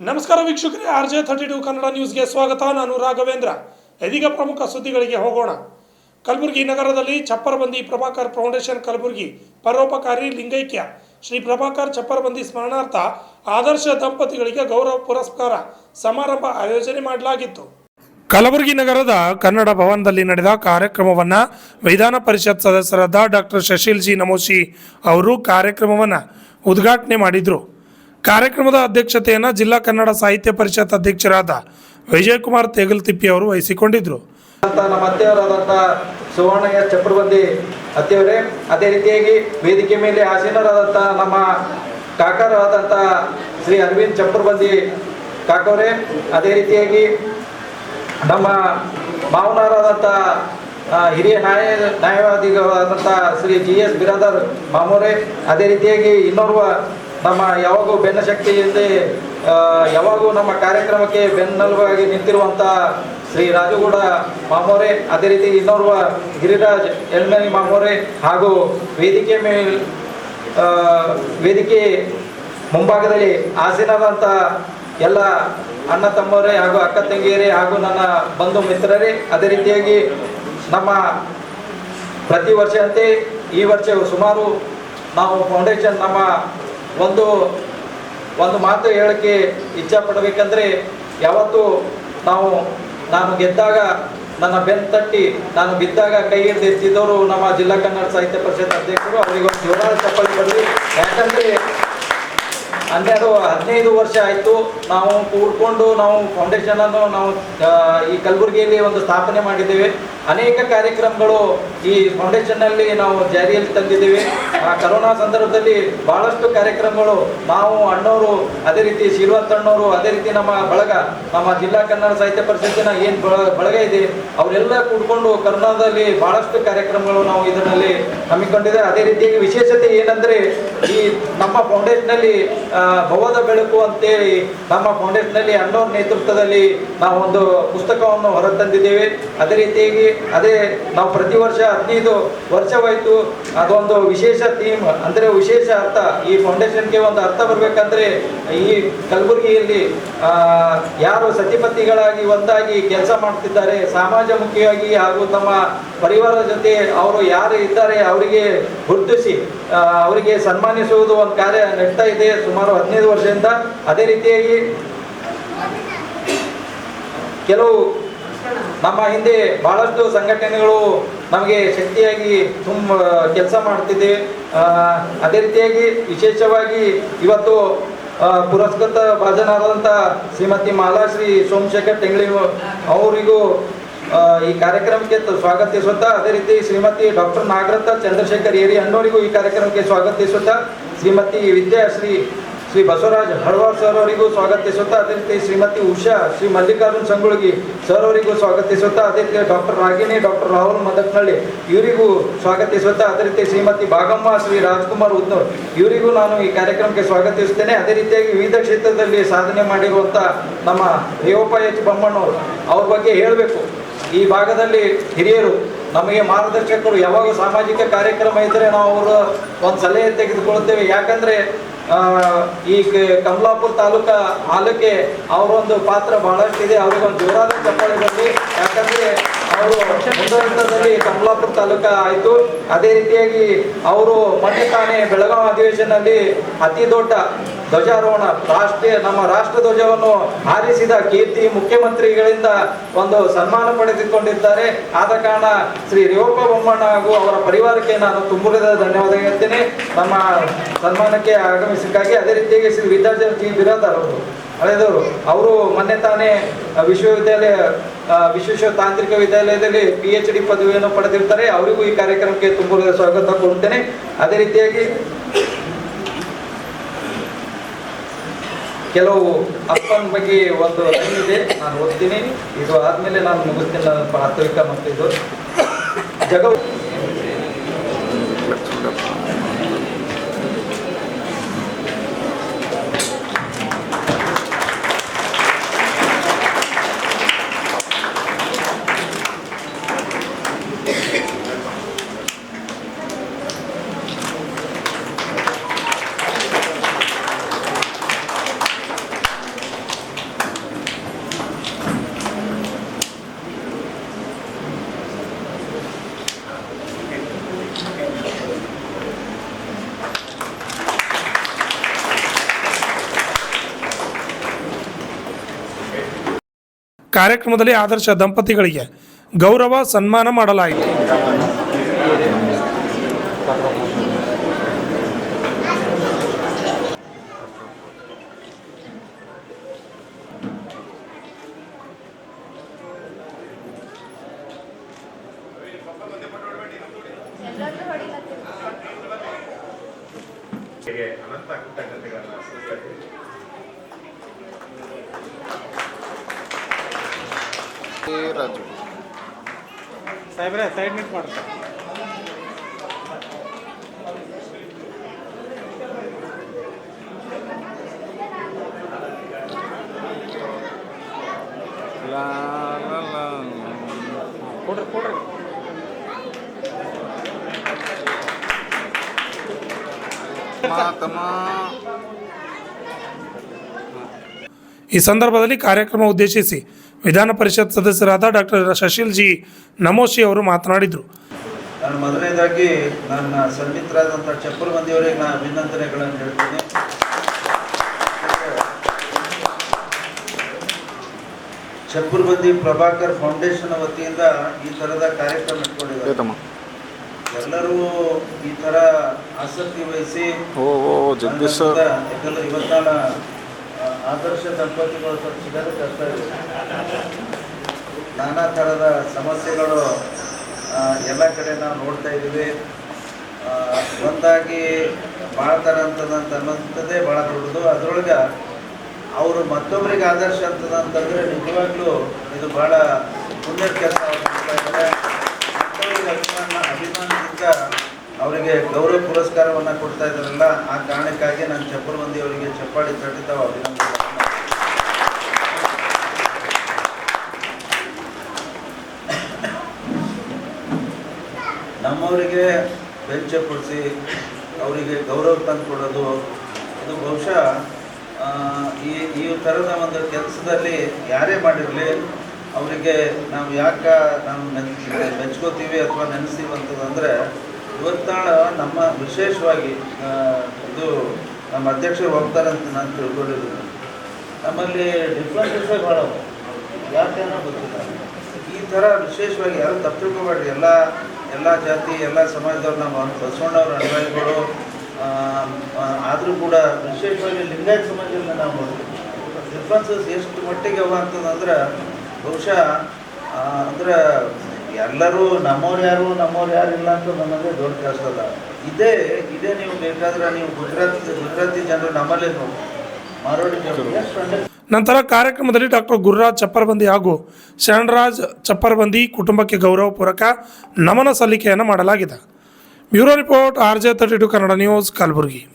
ನಮಸ್ಕಾರ ವೀಕ್ಷಕರೇ, RJ32 ಕನ್ನಡ ನ್ಯೂಸ್ಗೆ ಸ್ವಾಗತ. ನಾನು ರಾಘವೇಂದ್ರ. ಇದೀಗ ಪ್ರಮುಖ ಸುದ್ದಿಗಳಿಗೆ ಹೋಗೋಣ. ಕಲಬುರಗಿ ನಗರದಲ್ಲಿ ಚಪ್ಪರಬಂದಿ ಪ್ರಭಾಕರ್ ಫೌಂಡೇಶನ್ ಕಲಬುರಗಿ ಪರೋಪಕಾರಿ ಲಿಂಗೈಕ್ಯ ಶ್ರೀ ಪ್ರಭಾಕರ್ ಚಪ್ಪರಬಂದಿ ಸ್ಮರಣಾರ್ಥ ಆದರ್ಶ ದಂಪತಿಗಳಿಗೆ ಗೌರವ ಪುರಸ್ಕಾರ ಸಮಾರಂಭ ಆಯೋಜನೆ ಮಾಡಲಾಗಿತ್ತು. ಕಲಬುರಗಿ ನಗರದ ಕನ್ನಡ ಭವನದಲ್ಲಿ ನಡೆದ ಕಾರ್ಯಕ್ರಮವನ್ನು ವಿಧಾನ ಪರಿಷತ್ ಸದಸ್ಯರಾದ ಡಾಕ್ಟರ್ ಶಶೀಲ್ ಜಿ ನಮೋಶಿ ಅವರು ಕಾರ್ಯಕ್ರಮವನ್ನು ಉದ್ಘಾಟನೆ ಮಾಡಿದರು. ಕಾರ್ಯಕ್ರಮದ ಅಧ್ಯಕ್ಷತೆಯನ್ನು ಜಿಲ್ಲಾ ಕನ್ನಡ ಸಾಹಿತ್ಯ ಪರಿಷತ್ ಅಧ್ಯಕ್ಷರಾದ ವಿಜಯಕುಮಾರ್ ತೇಗಲ್ತಿಪ್ಪಿ ಅವರು ವಹಿಸಿಕೊಂಡಿದ್ದರು. ನಮ್ಮ ಅತ್ತೆಯವರಾದಂಥ ಸುವರ್ಣ ಎಸ್ ಚಪ್ಪರಬಂದಿ ಅತ್ತೆಯವರೇ, ಅದೇ ರೀತಿಯಾಗಿ ವೇದಿಕೆ ಮೇಲೆ ಆಸೀನರಾದಂಥ ನಮ್ಮ ಕಾಕರಾದಂಥ ಶ್ರೀ ಅರವಿಂದ್ ಚಪ್ಪರಬಂದಿ ಕಾಕವರೇ, ಅದೇ ರೀತಿಯಾಗಿ ನಮ್ಮ ಮಾವನವರಾದಂಥ ಹಿರಿಯ ನ್ಯಾಯವಾದಿಗಳಾದಂಥ ಶ್ರೀ GS ಬಿರಾದರ್ ಮಾಮೂರೇ, ಅದೇ ರೀತಿಯಾಗಿ ಇನ್ನೋರ್ವ ನಮ್ಮ ಯಾವಾಗೂ ಬೆನ್ನ ಶಕ್ತಿಯಿಂದ ಯಾವಾಗೂ ನಮ್ಮ ಕಾರ್ಯಕ್ರಮಕ್ಕೆ ಬೆನ್ನೆಲುಬಾಗಿ ನಿಂತಿರುವಂಥ ಶ್ರೀ ರಾಜುಗೌಡ ಮಾಮೋರೆ, ಅದೇ ರೀತಿ ಇನ್ನೋರ್ವ ಗಿರಿರಾಜ್ ಎಳ್ಮನಿ ಮಾಮೋರೆ ಹಾಗೂ ವೇದಿಕೆ ಮುಂಭಾಗದಲ್ಲಿ ಆಸೀನರಾದಂಥ ಎಲ್ಲ ಅಣ್ಣ ತಮ್ಮವರೇ ಹಾಗೂ ಅಕ್ಕ ತಂಗಿಯರೇ ಹಾಗೂ ನನ್ನ ಬಂಧು ಮಿತ್ರರೇ, ಅದೇ ರೀತಿಯಾಗಿ ನಮ್ಮ ಪ್ರತಿ ವರ್ಷದಂತೆ ಈ ವರ್ಷ ಸುಮಾರು ನಾವು ಫೌಂಡೇಶನ್ ನಮ್ಮ ಒಂದು ಮಾತು ಹೇಳಕ್ಕೆ ಇಚ್ಛಪಡಬೇಕಂದ್ರೆ, ಯಾವತ್ತೂ ನಾನು ಗೆದ್ದಾಗ ನನ್ನ ಬೆನ್ನು ತಟ್ಟಿ ನಾನು ಬಿದ್ದಾಗ ಕೈ ಹಿಡಿದು ಎತ್ತಿದವರು ನಮ್ಮ ಜಿಲ್ಲಾ ಕನ್ನಡ ಸಾಹಿತ್ಯ ಪರಿಷತ್ ಅಧ್ಯಕ್ಷರು. ಅವರಿಗೆ ಒಂದು ಜೋರಾದ ಚಪ್ಪಲಿ ಬರಲಿ. ಯಾಕಂದರೆ 15 ವರ್ಷ ಆಯಿತು ನಾವು ಕೂಡ್ಕೊಂಡು ನಾವು ಫೌಂಡೇಶನನ್ನು ನಾವು ಈ ಕಲಬುರಗಿಯಲ್ಲಿ ಒಂದು ಸ್ಥಾಪನೆ ಮಾಡಿದ್ದೇವೆ. ಅನೇಕ ಕಾರ್ಯಕ್ರಮಗಳು ಈ ಫೌಂಡೇಶನ್ನಲ್ಲಿ ನಾವು ಜಾರಿಯಲ್ಲಿ ತಂದಿದ್ದೇವೆ. ಕರೋನಾ ಸಂದರ್ಭದಲ್ಲಿ ಭಾಳಷ್ಟು ಕಾರ್ಯಕ್ರಮಗಳು ನಾವು ಅಣ್ಣವರು, ಅದೇ ರೀತಿ ಶ್ರೀವಂತ ಅಣ್ಣವರು, ಅದೇ ರೀತಿ ನಮ್ಮ ಜಿಲ್ಲಾ ಕನ್ನಡ ಸಾಹಿತ್ಯ ಪರಿಷತ್ತಿನ ಏನು ಬಳಗ ಇದೆ ಅವರೆಲ್ಲ ಕೂಡ್ಕೊಂಡು ಕರೋನಾದಲ್ಲಿ ಭಾಳಷ್ಟು ಕಾರ್ಯಕ್ರಮಗಳು ನಾವು ಇದರಲ್ಲಿ ಹಮ್ಮಿಕೊಂಡಿದೆ. ಅದೇ ರೀತಿಯಾಗಿ ವಿಶೇಷತೆ ಏನಂದರೆ, ಈ ನಮ್ಮ ಫೌಂಡೇಶನ್ನಲ್ಲಿ ಭವದ ಬೆಳಕು ಅಂತೇಳಿ ನಮ್ಮ ಫೌಂಡೇಶನ್ನಲ್ಲಿ ಅಣ್ಣವ್ರ ನೇತೃತ್ವದಲ್ಲಿ ನಾವು ಒಂದು ಪುಸ್ತಕವನ್ನು ಹೊರತಂದಿದ್ದೇವೆ. ಅದೇ ರೀತಿಯಾಗಿ ನಾವು ಪ್ರತಿ ವರ್ಷ 15 ವರ್ಷವಾಯಿತು. ಅದೊಂದು ವಿಶೇಷ ಥೀಮ್ ಅಂದರೆ ವಿಶೇಷ ಅರ್ಥ. ಈ ಫೌಂಡೇಶನ್ಗೆ ಒಂದು ಅರ್ಥ ಬರಬೇಕಂದ್ರೆ, ಈ ಕಲಬುರಗಿಯಲ್ಲಿ ಯಾರು ಸತಿಪತಿಗಳಾಗಿ ಒಂದಾಗಿ ಕೆಲಸ ಮಾಡ್ತಿದ್ದಾರೆ, ಸಮಾಜಮುಖಿಯಾಗಿ ಹಾಗೂ ತಮ್ಮ ಪರಿವಾರದ ಜೊತೆ ಅವರು ಯಾರು ಇದ್ದಾರೆ ಅವರಿಗೆ ಗುರುತಿಸಿ ಅವರಿಗೆ ಸನ್ಮಾನಿಸುವುದು ಒಂದು ಕಾರ್ಯ ನಡೀತಾ ಇದೆ ಸುಮಾರು 15 ವರ್ಷದಿಂದ. ಅದೇ ರೀತಿಯಾಗಿ ಕೆಲವು ನಮ್ಮ ಹಿಂದೆ ಬಹಳಷ್ಟು ಸಂಘಟನೆಗಳು ನಮಗೆ ಶಕ್ತಿಯಾಗಿ ಕೆಲಸ ಮಾಡ್ತಿದೆ. ಅದೇ ರೀತಿಯಾಗಿ ವಿಶೇಷವಾಗಿ ಇವತ್ತು ಪುರಸ್ಕೃತ ಭಾಜನರಾದಂಥ ಶ್ರೀಮತಿ ಮಾಲಾಶ್ರೀ ಸೋಮಶೇಖರ್ ಟೆಂಗ್ಳಿ ಅವರಿಗೂ ಈ ಕಾರ್ಯಕ್ರಮಕ್ಕೆ ಸ್ವಾಗತಿಸುತ್ತಾ, ಅದೇ ರೀತಿ ಶ್ರೀಮತಿ ಡಾಕ್ಟರ್ ನಾಗರತ್ನ ಚಂದ್ರಶೇಖರ್ ಏರಿ ಅಣ್ಣವರಿಗೂ ಈ ಕಾರ್ಯಕ್ರಮಕ್ಕೆ ಸ್ವಾಗತಿಸುತ್ತಾ, ಶ್ರೀಮತಿ ವಿದ್ಯಾಶ್ರೀ ಶ್ರೀ ಬಸವರಾಜ್ ಹಳವಾರ್ ಸರ್ ಅವರಿಗೂ ಸ್ವಾಗತಿಸುತ್ತಾ, ಅದೇ ರೀತಿ ಶ್ರೀಮತಿ ಉಷಾ ಶ್ರೀ ಮಲ್ಲಿಕಾರ್ಜುನ್ ಸಂಗುಳಗಿ ಸರ್ ಅವರಿಗೂ ಸ್ವಾಗತಿಸುತ್ತಾ, ಅದೇ ರೀತಿ ಡಾಕ್ಟರ್ ರಾಗಿಣಿ, ಡಾಕ್ಟರ್ ರಾಹುಲ್ ಮದಕ್ನಳ್ಳಿ ಇವರಿಗೂ ಸ್ವಾಗತಿಸುತ್ತಾ, ಅದೇ ರೀತಿ ಶ್ರೀಮತಿ ಭಾಗಮ್ಮ ಶ್ರೀ ರಾಜ್ಕುಮಾರ್ ಉದ್ನೂರ್ ಇವರಿಗೂ ನಾನು ಈ ಕಾರ್ಯಕ್ರಮಕ್ಕೆ ಸ್ವಾಗತಿಸುತ್ತೇನೆ. ಅದೇ ರೀತಿಯಾಗಿ ವಿವಿಧ ಕ್ಷೇತ್ರದಲ್ಲಿ ಸಾಧನೆ ಮಾಡಿರುವಂಥ ನಮ್ಮ ರೇವಪ್ಪ ಎಚ್ ಬೊಮ್ಮಣ್ಣವರು ಅವ್ರ ಬಗ್ಗೆ ಹೇಳಬೇಕು. ಈ ಭಾಗದಲ್ಲಿ ಹಿರಿಯರು, ನಮಗೆ ಮಾರ್ಗದರ್ಶಕರು. ಯಾವಾಗ ಸಾಮಾಜಿಕ ಕಾರ್ಯಕ್ರಮ ಇದ್ದರೆ ನಾವು ಅವರು ಒಂದು ಸಲಹೆ ತೆಗೆದುಕೊಳ್ಳುತ್ತೇವೆ. ಯಾಕಂದರೆ ಈ ಕಮಲಾಪುರ ತಾಲೂಕಾ ಹಾಲಕ್ಕೆ ಅವರೊಂದು ಪಾತ್ರ ಬಹಳಷ್ಟಿದೆ. ಅವ್ರಿಗೊಂದು ಜೋರಾದ ಚಪ್ಪಾಳೆ ಬರಲಿ. ಯಾಕಂದರೆ ಅವರು ಮುಂದುವರಿತದಲ್ಲಿ ಕಮಲಾಪುರ ತಾಲೂಕಾ ಆಯಿತು. ಅದೇ ರೀತಿಯಾಗಿ ಅವರು ಮೊನ್ನೆ ತಾನೇ ಬೆಳಗಾವಿ ಅಧಿವೇಶನದಲ್ಲಿ ಅತಿ ದೊಡ್ಡ ಧ್ವಜಾರೋಹಣ ನಮ್ಮ ರಾಷ್ಟ್ರ ಧ್ವಜವನ್ನು ಹಾರಿಸಿದ ಕೀರ್ತಿ ಮುಖ್ಯಮಂತ್ರಿಗಳಿಂದ ಒಂದು ಸನ್ಮಾನ ಪಡೆದುಕೊಂಡಿದ್ದಾರೆ. ಆದ ಕಾರಣ ಶ್ರೀ ರೇವಪ್ಪ ಬೊಮ್ಮಣ್ಣ ಹಾಗೂ ಅವರ ಪರಿವಾರಕ್ಕೆ ನಾನು ತುಂಬುರದ ಧನ್ಯವಾದ ಹೇಳ್ತೇನೆ ನಮ್ಮ ಸನ್ಮಾನಕ್ಕೆ ಆಗಮಿಸಕ್ಕಾಗಿ. ಅದೇ ರೀತಿಯಾಗಿ ಶ್ರೀ ವಿದ್ಯಾಧರ್ ಜಿ ಬಿರಾದರ್ ಅವರು ಹಳೆದವರು, ಅವರು ಮೊನ್ನೆ ತಾನೇ ವಿಶ್ವೇಶ್ವರ ತಾಂತ್ರಿಕ ವಿದ್ಯಾಲಯದಲ್ಲಿ PhD ಪದವಿಯನ್ನು ಪಡೆದಿರ್ತಾರೆ. ಅವರಿಗೂ ಈ ಕಾರ್ಯಕ್ರಮಕ್ಕೆ ತುಂಬುರದ ಸ್ವಾಗತ ಕೊಡ್ತೇನೆ. ಅದೇ ರೀತಿಯಾಗಿ ಕೆಲವು ಅಪ್ಪನ ಬಗ್ಗೆ ಒಂದು ಲೈನ್ ಇದೆ, ನಾನು ಓದ್ತೀನಿ. ಇದು ಆದಮೇಲೆ ನಾನು ಮುಗಿಸ್ತೀನಿ ನನ್ನ ಪ್ರಾಥಮಿಕ ಮತ್ತು ಇದು ಜಗವು ಕಾರ್ಯಕ್ರಮದಲ್ಲಿ ಆದರ್ಶ ದಂಪತಿಗಳಿಗೆ ಗೌರವ ಸನ್ಮಾನ ಮಾಡಲಾಯಿತು. ಅನಂತ ಕೃತಜ್ಞತೆಗಳನ್ನು ಸಲ್ಲಿಸುತ್ತೇವೆ. ರಾಜು ಸಾಹೇಬ್ರೆ ಸೈಡ್ ಮಿಟ್ ಮಾಡ್ತಾರೆ. ಕೊಡ್ರಿ ಕೊಡ್ರಿ. ಈ ಸಂದರ್ಭದಲ್ಲಿ ಕಾರ್ಯಕ್ರಮ ಉದ್ದೇಶಿಸಿ ವಿಧಾನ ಪರಿಷತ್ ಸದಸ್ಯರಾದ ಡಾಕ್ಟರ್ ಶಶಿಲ್ ಜಿ ನಮೋಶಿ ಅವರು ಮಾತನಾಡಿದರು. ನಾನು ಮೊದಲನೇದಾಗಿ ನನ್ನ ಸನ್ಮಿತರಾದಂಥ ಚಪ್ಪರ್ ಮಂದಿಯವರಿಗೆ ನಾನು ಅಭಿನಂದನೆಗಳನ್ನು ಹೇಳ್ತೀನಿ. ಚಪ್ಪರ್ ಬಂದಿ ಪ್ರಭಾಕರ್ ಫೌಂಡೇಶನ್ ವತಿಯಿಂದ ಈ ಥರದ ಕಾರ್ಯಕ್ರಮ ಇಟ್ಕೊಂಡಿದ್ದಾರೆ. ಎಲ್ಲರೂ ಈ ಥರ ಆಸಕ್ತಿ ವಹಿಸಿ ಜಗದೀಶ್ ಯಾಕಂದ್ರೆ ಇವತ್ತಾನ ಆದರ್ಶ ದಂಪತಿಗಳು ಸ್ವಲ್ಪ ಸಿಗೋದು ಕಷ್ಟ ಇದೆ. ನಾನಾ ಥರದ ಸಮಸ್ಯೆಗಳು ಎಲ್ಲ ಕಡೆ ನಾವು ನೋಡ್ತಾ ಇದ್ದೀವಿ. ಒಂದಾಗಿ ಬಾಳ್ತಾರೆ ಅನ್ನೋಂಥದ್ದೇ ಭಾಳ ದೊಡ್ಡದು. ಅದರೊಳಗೆ ಅವರು ಮತ್ತೊಬ್ಬರಿಗೆ ಆದರ್ಶ ಅಂತಂದರೆ ನಿಜವಾಗ್ಲೂ ಇದು ಭಾಳ ಪುಣ್ಯದ ಕೆಲಸ ಅವ್ರು ಮಾಡ್ತಾ ಇದ್ದಾರೆ. ಮತ್ತೊಬ್ಬರಿಗೆ ಅಭಿಮಾನದಿಂದ ಅವರಿಗೆ ಗೌರವ ಪುರಸ್ಕಾರವನ್ನು ಕೊಡ್ತಾ ಇದ್ದಾರಲ್ಲ, ಆ ಕಾರಣಕ್ಕಾಗಿ ನಾನು ಚಪ್ಪರ್ ಮಂದಿ ಅವರಿಗೆ ಚಪ್ಪಾಳಿ ತಟ್ಟಿತಾವ ಅಭಿನಂದನೆ. ನಮ್ಮವರಿಗೆ ಬೆಂಚ್ ಕೊಡಿಸಿ ಅವರಿಗೆ ಗೌರವ ತಂದು ಕೊಡೋದು, ಇದು ಬಹುಶಃ ಈ ಥರದ ಒಂದು ಕೆಲಸದಲ್ಲಿ ಯಾರೇ ಮಾಡಿರಲಿ ಅವರಿಗೆ ನಾವು ಯಾಕೆ ನಾವು ಮೆಚ್ಕೋತೀವಿ ಅಥವಾ ನೆನೆಸ್ತೀವಿ ಅಂತಂದರೆ, ಇವತ್ತಾಳ ನಮ್ಮ ವಿಶೇಷವಾಗಿ ಇದು ನಮ್ಮ ಅಧ್ಯಕ್ಷರು ಹೋಗ್ತಾರೆ ಅಂತ ನಾನು ತಿಳ್ಕೊಂಡಿದ್ದೀನಿ. ನಮ್ಮಲ್ಲಿ ಡಿಫ್ರೆನ್ಸಸ್ಸೇ ಭಾಳ ಯಾಕೆನೋ ಗೊತ್ತಿಲ್ಲ. ಈ ಥರ ವಿಶೇಷವಾಗಿ ಯಾರು ತಪ್ಪು ತಿಳ್ಕೊಬೇಡ್ರಿ. ಎಲ್ಲ ಜಾತಿ ಎಲ್ಲ ಸಮಾಜದವ್ರು ನಮ್ಮ ಬಸವಣ್ಣವ್ರ ಅನುಯಾಯಿಗಳು. ಆದರೂ ಕೂಡ ವಿಶೇಷವಾಗಿ ಲಿಂಗಾಯತ ಸಮಾಜದಲ್ಲಿ ನಾವು ಡಿಫ್ರೆನ್ಸಸ್ ಎಷ್ಟು ಮಟ್ಟಿಗೆ ಅವ ಅಂತಂದ್ರೆ ಬಹುಶಃ ಅಂದ್ರೆ ಎಲ್ಲರೂ ನಮ್ಮವ್ರು ಯಾರು ಇಲ್ಲ ಅಂತ ನಮಗೆ ದೊಡ್ಡ ಕೆಲಸ ಅಲ್ಲ. ಇದೇ ನೀವು ಬೇಕಾದ್ರೆ ನೀವು ಗುಜರಾತಿ ಜನರು ನಮ್ಮಲ್ಲೇ ನೋಡಿ ಮಾರೋಡಿ ಜನರು. ನಂತರ ಕಾರ್ಯಕ್ರಮದಲ್ಲಿ ಡಾಕ್ಟರ್ ಗುರುರಾಜ್ ಚಪ್ಪರ್ಬಂದಿ ಹಾಗೂ ಶರಣರಾಜ್ ಚಪ್ಪರ್ಬಂದಿ ಕುಟುಂಬಕ್ಕೆ ಗೌರವಪೂರ್ವಕ ನಮನ ಸಲ್ಲಿಕೆಯನ್ನು ಮಾಡಲಾಗಿದೆ. Bureau report RJ32 Kannada news Kalaburagi.